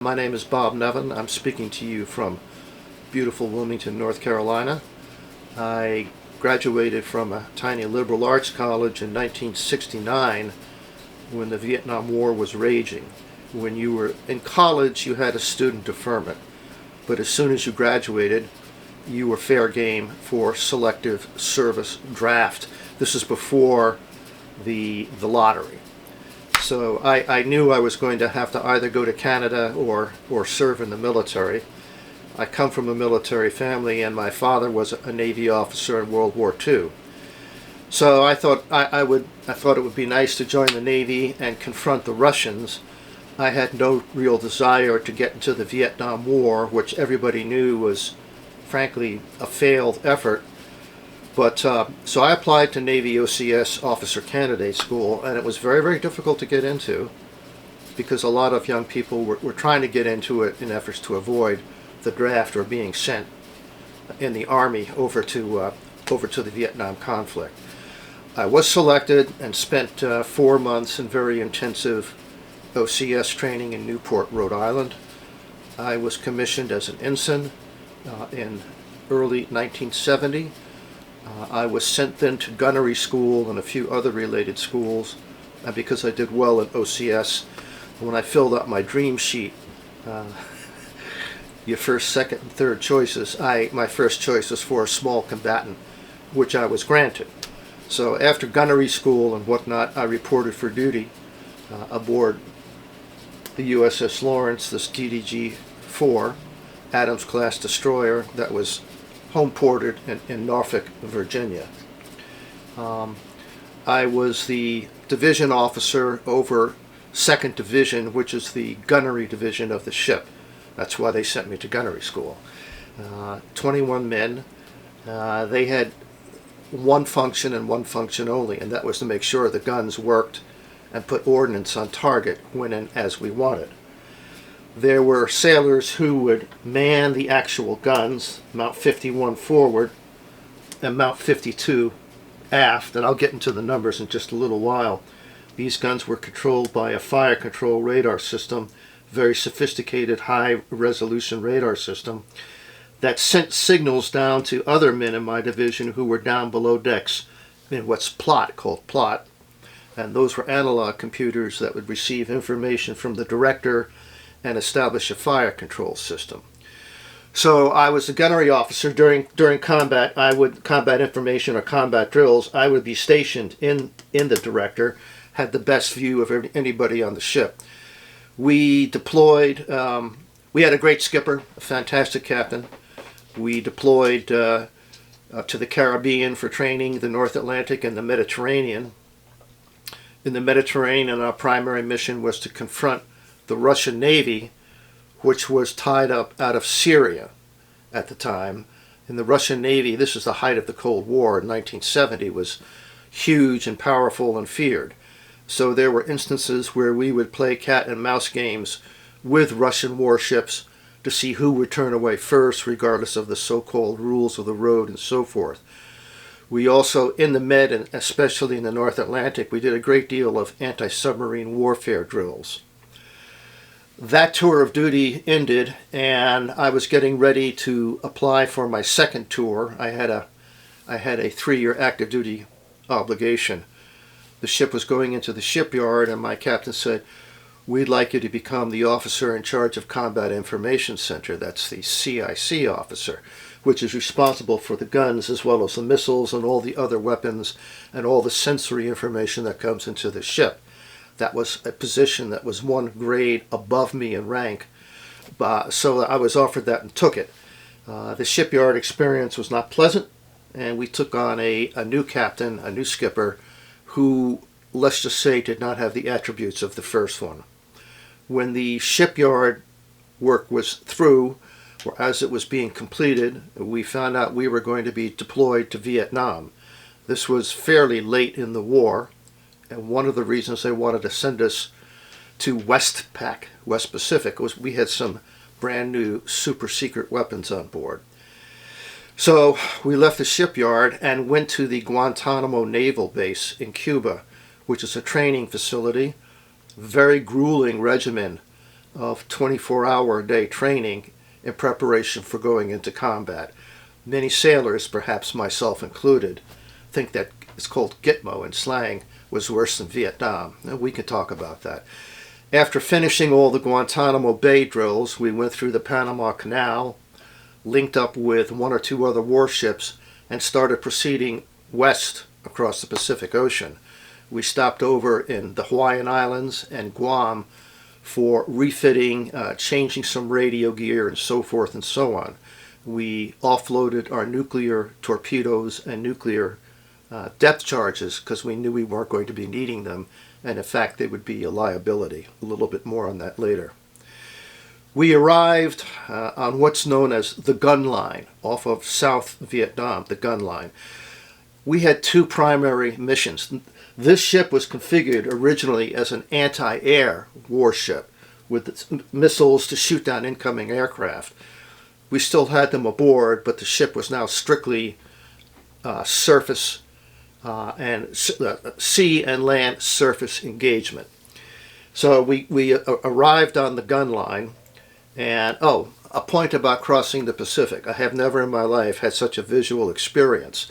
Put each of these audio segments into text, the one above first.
My name is Bob Nevin. I'm speaking to you from beautiful Wilmington, North Carolina. I graduated from a tiny liberal arts college in 1969 when the Vietnam War was raging. When you were in college, you had a student deferment, but as soon as you graduated, you were fair game for selective service draft. This is before the lottery. So I knew I was going to have to either go to Canada or serve in the military. I come from a military family, and my father was a Navy officer in World War II. So I thought I thought it would be nice to join the Navy and confront the Russians. I had no real desire to get into the Vietnam War, which everybody knew was, frankly, a failed effort. But so I applied to Navy OCS Officer Candidate School, and it was very, very difficult to get into because a lot of young people were trying to get into it in efforts to avoid the draft or being sent in the Army over to the Vietnam conflict. I was selected and spent 4 months in very intensive OCS training in Newport, Rhode Island. I was commissioned as an ensign in early 1970. I was sent then to gunnery school and a few other related schools, and because I did well in OCS, when I filled out my dream sheet, your first, second, and third choices, my first choice was for a small combatant, which I was granted. So after gunnery school and whatnot, I reported for duty aboard the USS Lawrence, this DDG-4 Adams-class destroyer that was home-ported in Norfolk, Virginia. I was the division officer over 2nd Division, which is the gunnery division of the ship. That's why they sent me to gunnery school. 21 men. They had one function and one function only, and that was to make sure the guns worked and put ordnance on target when and as we wanted. There were sailors who would man the actual guns, Mount 51 forward and Mount 52 aft, and I'll get into the numbers in just a little while. These guns were controlled by a fire control radar system, very sophisticated high-resolution radar system that sent signals down to other men in my division who were down below decks in what's called plot, and those were analog computers that would receive information from the director and establish a fire control system. So I was a gunnery officer during combat. Combat information or combat drills, I would be stationed in the director, had the best view of anybody on the ship. We deployed, we had a great skipper, a fantastic captain. We deployed to the Caribbean for training, the North Atlantic and the Mediterranean. In the Mediterranean, our primary mission was to confront the Russian Navy, which was tied up out of Syria at the time. In the Russian Navy, this is the height of the Cold War in 1970, was huge and powerful and feared. So there were instances where we would play cat and mouse games with Russian warships to see who would turn away first, regardless of the so-called rules of the road and so forth. We also, in the Med, and especially in the North Atlantic, we did a great deal of anti-submarine warfare drills. That tour of duty ended, and I was getting ready to apply for my second tour. I had a 3-year active duty obligation. The ship was going into the shipyard, and my captain said, "We'd like you to become the officer in charge of Combat Information Center." That's the CIC officer, which is responsible for the guns as well as the missiles and all the other weapons and all the sensory information that comes into the ship. That was a position that was one grade above me in rank, so I was offered that and took it. The shipyard experience was not pleasant, and we took on a new captain, a new skipper, who, let's just say, did not have the attributes of the first one. When the shipyard work was through, or as it was being completed, we found out we were going to be deployed to Vietnam. This was fairly late in the war, and one of the reasons they wanted to send us to West Pacific, was we had some brand new super secret weapons on board. So we left the shipyard and went to the Guantanamo Naval Base in Cuba, which is a training facility, very grueling regimen of 24-hour-a-day training in preparation for going into combat. Many sailors, perhaps myself included, think that it's called Gitmo in slang was worse than Vietnam. And we can talk about that. After finishing all the Guantanamo Bay drills, we went through the Panama Canal, linked up with one or two other warships, and started proceeding west across the Pacific Ocean. We stopped over in the Hawaiian Islands and Guam for refitting, changing some radio gear, and so forth and so on. We offloaded our nuclear torpedoes and nuclear depth charges because we knew we weren't going to be needing them, and in fact they would be a liability. A little bit more on that later. We arrived on what's known as the gun line off of South Vietnam, the gun line. We had two primary missions. This ship was configured originally as an anti-air warship with missiles to shoot down incoming aircraft. We still had them aboard, but the ship was now strictly surface and sea and land surface engagement. So we arrived on the gun line, and a point about crossing the Pacific. I have never in my life had such a visual experience.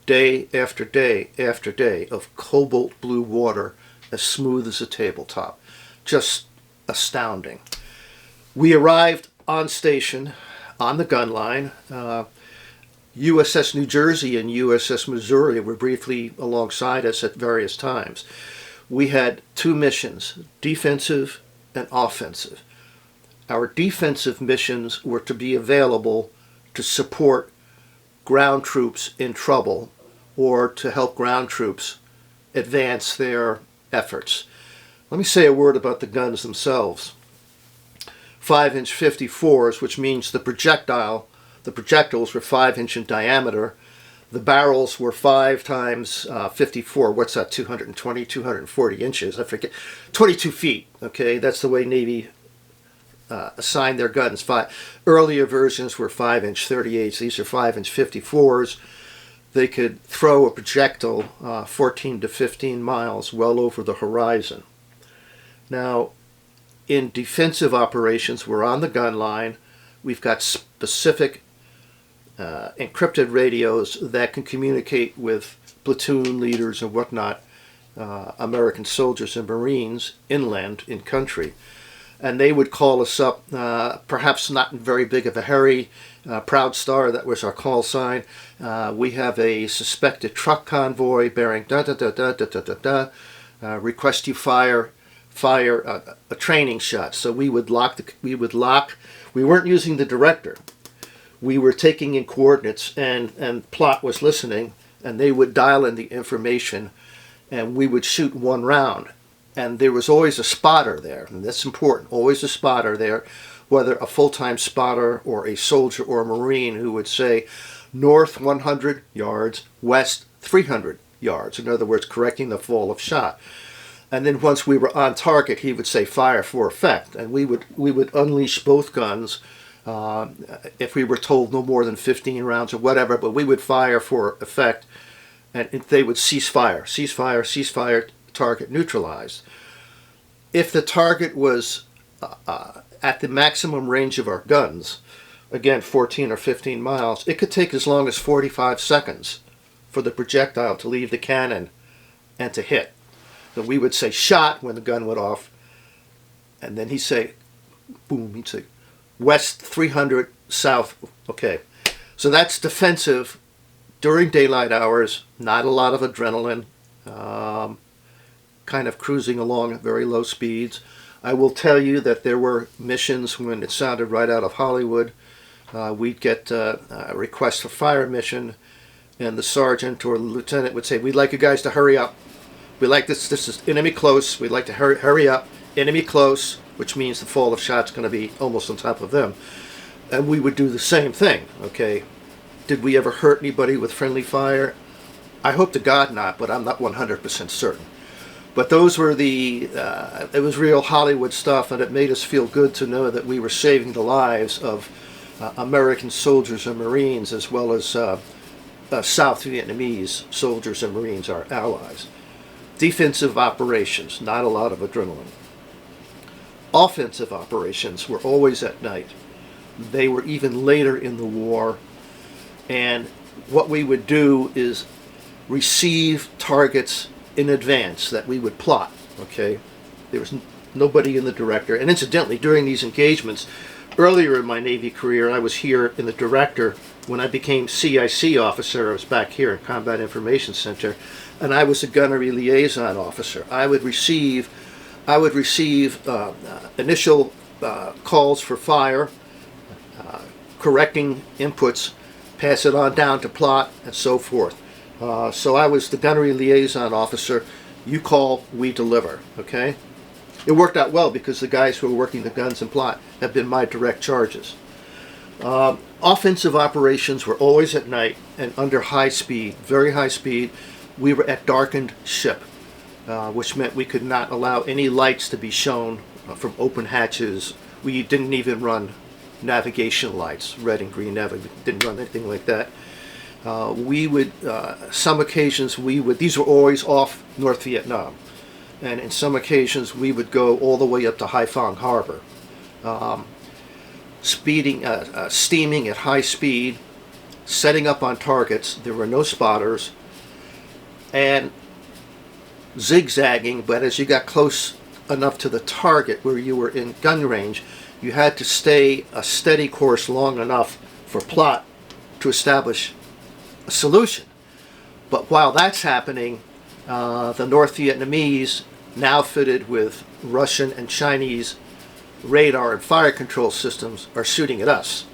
Day after day after day of cobalt blue water as smooth as a tabletop. Just astounding. We arrived on station on the gun line. USS New Jersey and USS Missouri were briefly alongside us at various times. We had two missions, defensive and offensive. Our defensive missions were to be available to support ground troops in trouble or to help ground troops advance their efforts. Let me say a word about the guns themselves. 5-inch 54s, which means the projectiles were 5-inch in diameter. The barrels were 5 times 54. What's that? 220, 240 inches. I forget. 22 feet. Okay, that's the way Navy assigned their guns. Earlier versions were 5-inch 38s. These are 5-inch 54s. They could throw a projectile 14 to 15 miles well over the horizon. Now, in defensive operations, we're on the gun line. We've got specific encrypted radios that can communicate with platoon leaders and whatnot, American soldiers and Marines inland in country. And they would call us up, perhaps not in very big of a hurry. Proud Star, that was our call sign. We have a suspected truck convoy bearing da-da-da-da-da-da-da. Request you fire a training shot. So we would lock. We weren't using the director. We were taking in coordinates, and Plot was listening, and they would dial in the information, and we would shoot one round. And there was always a spotter there, and that's important, always a spotter there, whether a full-time spotter or a soldier or a Marine who would say, north 100 yards, west 300 yards. In other words, correcting the fall of shot. And then once we were on target, he would say, fire for effect. And we would unleash both guns if we were told no more than 15 rounds or whatever, but we would fire for effect, and they would cease fire, target neutralized. If the target was at the maximum range of our guns, again 14 or 15 miles, it could take as long as 45 seconds for the projectile to leave the cannon and to hit. So we would say shot when the gun went off, and then he'd say boom, he'd say west 300, south. Okay, so that's defensive during daylight hours, not a lot of adrenaline, kind of cruising along at very low speeds. I will tell you that there were missions when it sounded right out of Hollywood. We'd get a request for fire mission, and the sergeant or the lieutenant would say, we'd like you guys to hurry up. We like this is enemy close. We'd like to hurry up. Enemy close, which means the fall of shot's going to be almost on top of them. And we would do the same thing, okay? Did we ever hurt anybody with friendly fire? I hope to God not, but I'm not 100% certain. But those were it was real Hollywood stuff, and it made us feel good to know that we were saving the lives of American soldiers and Marines, as well as South Vietnamese soldiers and Marines, our allies. Defensive operations, not a lot of adrenaline. Offensive operations were always at night. They were even later in the war, and what we would do is receive targets in advance that we would plot, okay? There was nobody in the director. And incidentally, during these engagements, earlier in my Navy career, I was here in the director. When I became CIC officer, I was back here in Combat Information Center, and I was a gunnery liaison officer. I would receive initial calls for fire, correcting inputs, pass it on down to plot, and so forth. So I was the gunnery liaison officer. You call, we deliver, okay? It worked out well because the guys who were working the guns and plot have been my direct charges. Offensive operations were always at night and under high speed, very high speed. We were at darkened ship, which meant we could not allow any lights to be shown from open hatches. We didn't even run navigation lights, red and green we didn't run anything like that. We would, some occasions these were always off North Vietnam. And in some occasions we would go all the way up to Haiphong Harbor. Steaming at high speed, setting up on targets. There were no spotters, and zigzagging, but as you got close enough to the target where you were in gun range, you had to stay a steady course long enough for plot to establish a solution. But while that's happening, the North Vietnamese, now fitted with Russian and Chinese radar and fire control systems, are shooting at us.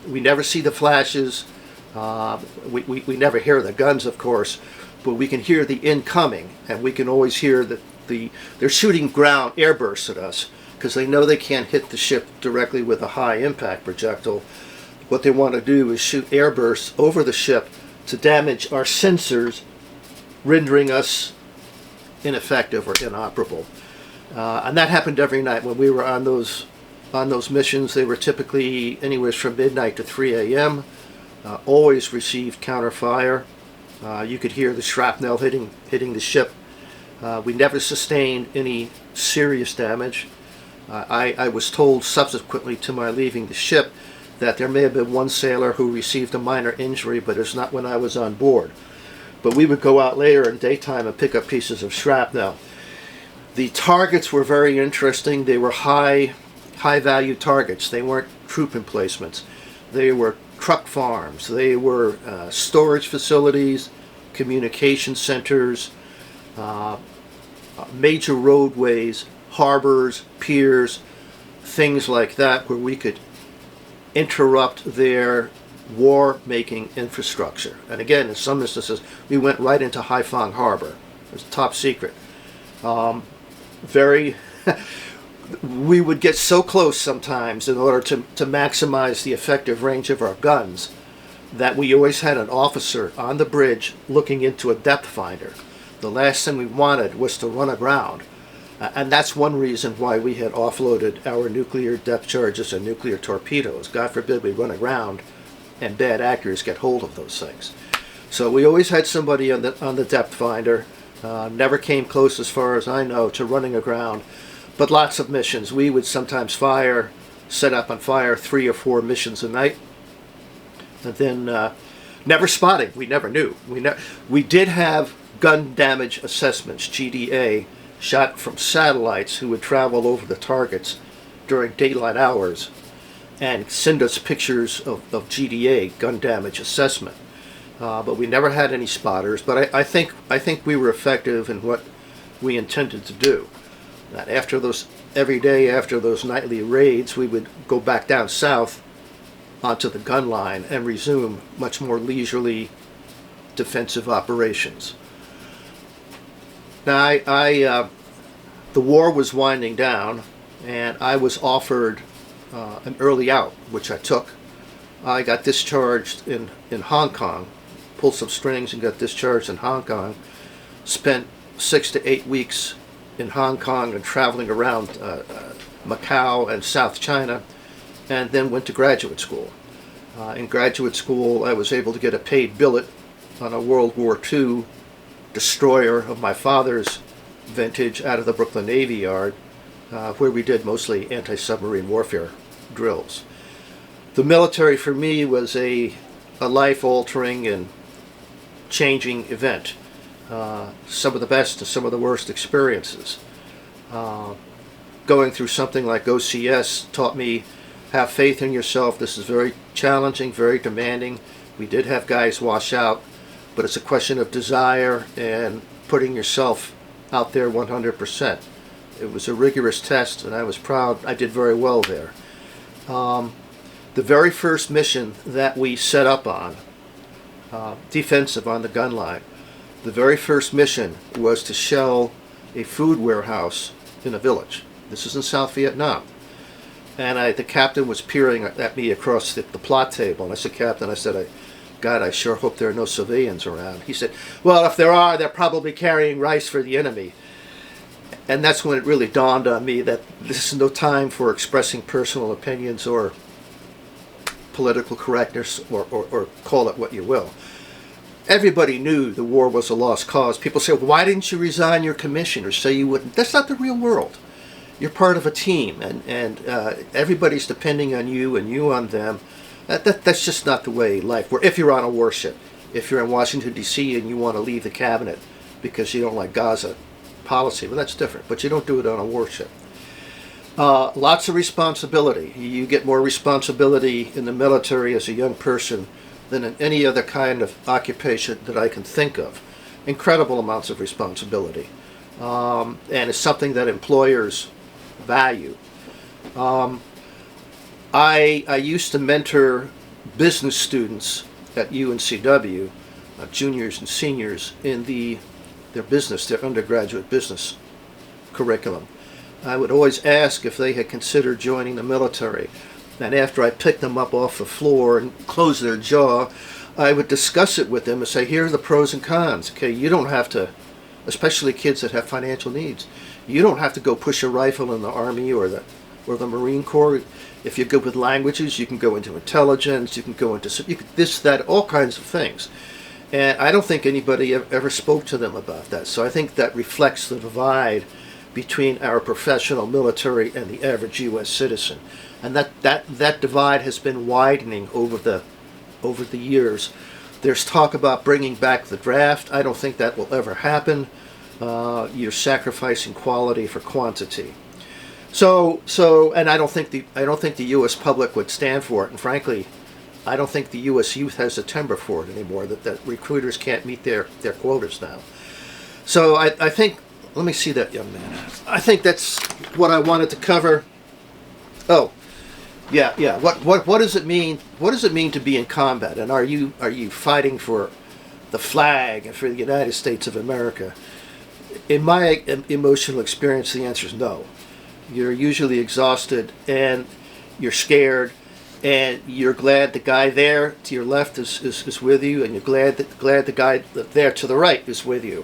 We never see the flashes. We never hear the guns, of course, but we can hear the incoming, and we can always hear that they're shooting ground airbursts at us because they know they can't hit the ship directly with a high impact projectile. What they want to do is shoot airbursts over the ship to damage our sensors, rendering us ineffective or inoperable. And that happened every night when we were on those missions. They were typically anywhere from midnight to 3 a.m. Always received counter fire. You could hear the shrapnel hitting the ship. We never sustained any serious damage. I was told subsequently to my leaving the ship that there may have been one sailor who received a minor injury, but it's not when I was on board. But we would go out later in daytime and pick up pieces of shrapnel. The targets were very interesting. They were high value targets. They weren't troop emplacements. They were truck farms. They were storage facilities, communication centers, major roadways, harbors, piers, things like that, where we could interrupt their war-making infrastructure. And again, in some instances, we went right into Haiphong Harbor. It was top secret. We would get so close sometimes in order to maximize the effective range of our guns that we always had an officer on the bridge looking into a depth finder. The last thing we wanted was to run aground. And that's one reason why we had offloaded our nuclear depth charges and nuclear torpedoes. God forbid we run aground and bad actors get hold of those things. So we always had somebody on the depth finder. Never came close, as far as I know, to running aground. But lots of missions. We would sometimes set up on fire 3 or 4 missions a night. And then never spotting. We never knew. We did have gun damage assessments, GDA, shot from satellites who would travel over the targets during daylight hours and send us pictures of GDA, gun damage assessment. But we never had any spotters. But I think we were effective in what we intended to do. That every day after those nightly raids, we would go back down south onto the gun line and resume much more leisurely defensive operations. Now, the war was winding down, and I was offered an early out, which I took. I got discharged in Hong Kong, pulled some strings and got discharged in Hong Kong, spent 6 to 8 weeks in Hong Kong and traveling around Macau and South China, and then went to graduate school. In graduate school, I was able to get a paid billet on a World War II destroyer of my father's vintage out of the Brooklyn Navy Yard. where we did mostly anti-submarine warfare drills. The military for me was a life-altering and changing event. Some of the best and some of the worst experiences. Going through something like OCS taught me, have faith in yourself. This is very challenging, very demanding. We did have guys wash out, but it's a question of desire and putting yourself out there 100%. It was a rigorous test, and I was proud. I did very well there. The very first mission that we set up on, defensive on the gun line, the very first mission was to shell a food warehouse in a village. This is in South Vietnam. And the captain was peering at me across the plot table. And I said, Captain, God, I sure hope there are no civilians around. He said, well, if there are, they're probably carrying rice for the enemy. And that's when it really dawned on me that this is no time for expressing personal opinions or political correctness, or call it what you will. Everybody knew the war was a lost cause. People say, well, why didn't you resign your commission or say you wouldn't? That's not the real world. You're part of a team, and everybody's depending on you and you on them. That's just not the way life works. If you're on a warship, if you're in Washington, D.C. and you want to leave the cabinet because you don't like Gaza policy, well, that's different. But you don't do it on a warship. Lots of responsibility. You get more responsibility in the military as a young person than in any other kind of occupation that I can think of. Incredible amounts of responsibility. And it's something that employers value. I used to mentor business students at UNCW, juniors and seniors, in their undergraduate business curriculum. I would always ask if they had considered joining the military. And after I picked them up off the floor and closed their jaw, I would discuss it with them and say, here are the pros and cons. Okay, you don't have to, especially kids that have financial needs, you don't have to go push a rifle in the Army or the Marine Corps. If you're good with languages, you can go into intelligence, you can go into this, that, all kinds of things. And I don't think anybody ever spoke to them about that. So I think that reflects the divide between our professional military and the average U.S. citizen. And that divide has been widening over the years. There's talk about bringing back the draft. I don't think that will ever happen. You're sacrificing quality for quantity. So, and I don't think the U.S. public would stand for it. And frankly, I don't think the U.S. youth has the timber for it anymore. That recruiters can't meet their quotas now. So I think. Let me see that young man. I think that's what I wanted to cover. Oh, yeah. What does it mean? What does it mean to be in combat? And are you fighting for the flag and for the United States of America? In my emotional experience, the answer is no. You're usually exhausted and you're scared, and you're glad the guy there to your left is with you, and you're glad the guy there to the right is with you.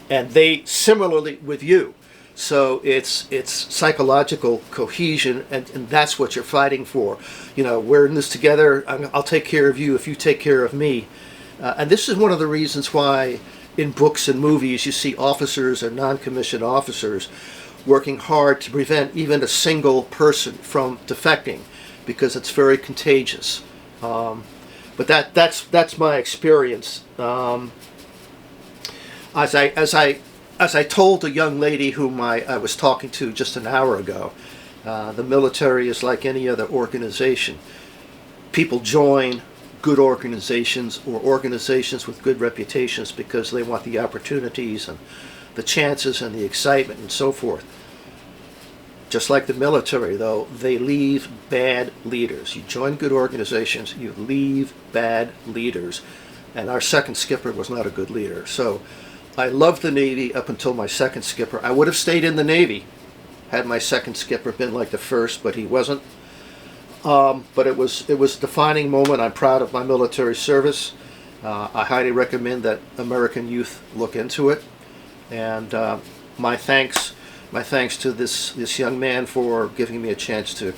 And they similarly with you. So it's psychological cohesion, and that's what you're fighting for. You know, we're in this together. I'll take care of you if you take care of me. And this is one of the reasons why in books and movies you see officers and non-commissioned officers working hard to prevent even a single person from defecting, because it's very contagious. But that's my experience. As I told a young lady whom I was talking to just an hour ago, the military is like any other organization. People join good organizations or organizations with good reputations because they want the opportunities and the chances and the excitement and so forth. Just like the military, though, they leave bad leaders. You join good organizations, you leave bad leaders. And our second skipper was not a good leader. So I loved the Navy up until my second skipper. I would have stayed in the Navy had my second skipper been like the first, but he wasn't. But it was a defining moment. I'm proud of my military service. I highly recommend that American youth look into it. And my thanks to this young man for giving me a chance to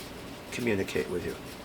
communicate with you.